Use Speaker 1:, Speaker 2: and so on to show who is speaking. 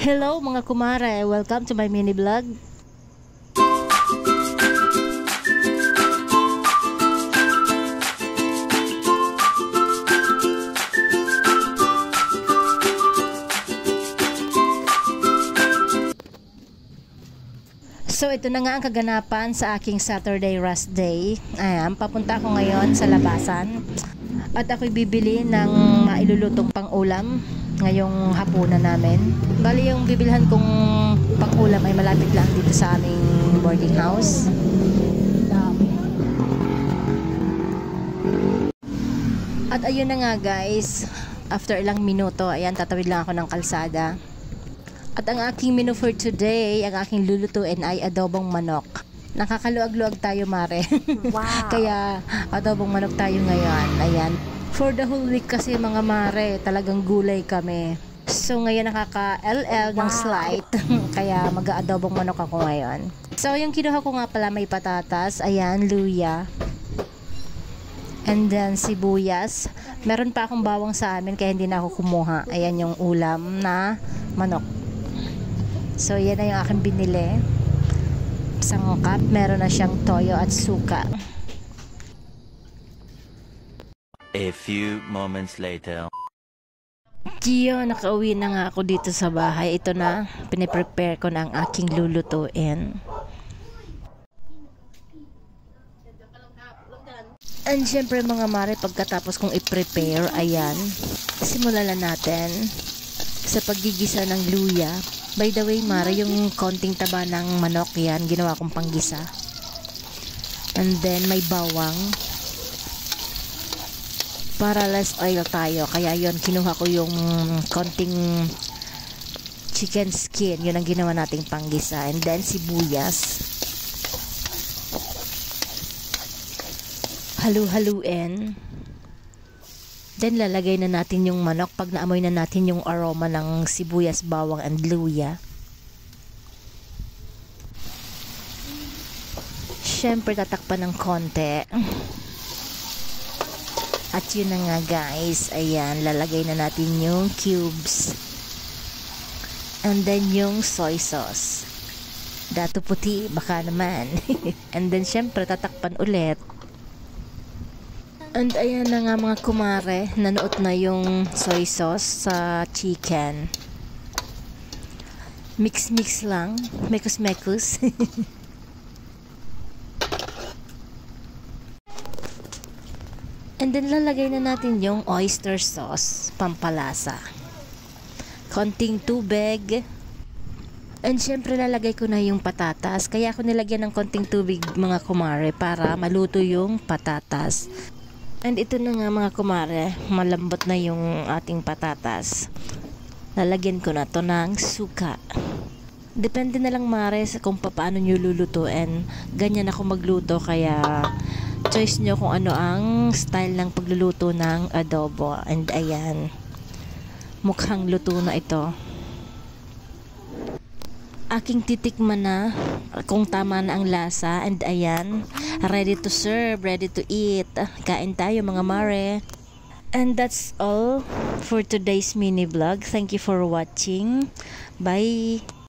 Speaker 1: Hello mga kumare, welcome to my mini vlog. So ito na nga ang kaganapan sa aking Saturday rest day. Ayan, papunta ako ngayon sa labasan at ako'y bibili ng mailulutong pang-ulam ngayong hapunan namin. Bali yung bibilhan kong pang-ulam ay malapit lang dito sa aming boarding house. At ayun na nga guys, after ilang minuto, ayan, tatawid lang ako ng kalsada. At ang aking menu for today, ang aking lulutuin ay adobong manok. Nakakaluag-luag tayo, Mare.
Speaker 2: Wow.
Speaker 1: Kaya adobong manok tayo ngayon. Ayan. For the whole week kasi mga Mare, talagang gulay kami. So ngayon nakaka-LL ng slight. Kaya mag-aadobong manok ako ngayon. So yung kinuha ko nga pala may patatas. Ayan, luya. And then sibuyas. Meron pa akong bawang sa amin kaya hindi na ako kumuha. Ayan yung ulam na manok. So yan na yung aking binili. Isang cup, meron na siyang toyo at suka.
Speaker 3: A few moments later.
Speaker 1: Giyo, nakauwi na nga ako dito sa bahay. Ito na, piniprepare ko na ang aking lulutuin. And syempre mga Mare, pagkatapos kong i-prepare, ayan, simulan na natin sa paggigisa ng luya. By the way, Mare, yung konting taba ng manok yan, ginawa kong panggisa. And then may bawang. Para less oil tayo. Kaya yon, kinuha ko yung konting chicken skin. Yun ang ginawa nating panggisa. And then sibuyas. Halu-haluin. Then lalagay na natin yung manok pag naamoy na natin yung aroma ng sibuyas, bawang, and luya. Syempre tatakpan ng konti. At yun na nga guys, ayan, lalagay na natin yung cubes. And then yung soy sauce. Dato puti, baka naman. And then syempre tatakpan ulit. And ayan na nga mga kumare, nanuot na yung soy sauce sa chicken. Mix-mix lang, mekus-mekus. And then lalagay na natin yung oyster sauce, pampalasa. Konting tubig. And syempre lalagay ko na yung patatas. Kaya ako nilagyan ng konting tubig mga kumare para maluto yung patatas. And ito na nga mga kumare, malambot na yung ating patatas. Lalagyan ko na to ng suka. Depende na lang Mare kung paano nyo lulutuin. Ganyan ako magluto kaya choice nyo kung ano ang style ng pagluluto ng adobo. And ayan, mukhang luto na ito. Aking titikman na kung tama na ang lasa. And ayan, ready to serve, ready to eat. Kain tayo mga Mare. And that's all for today's mini vlog. Thank you for watching. Bye.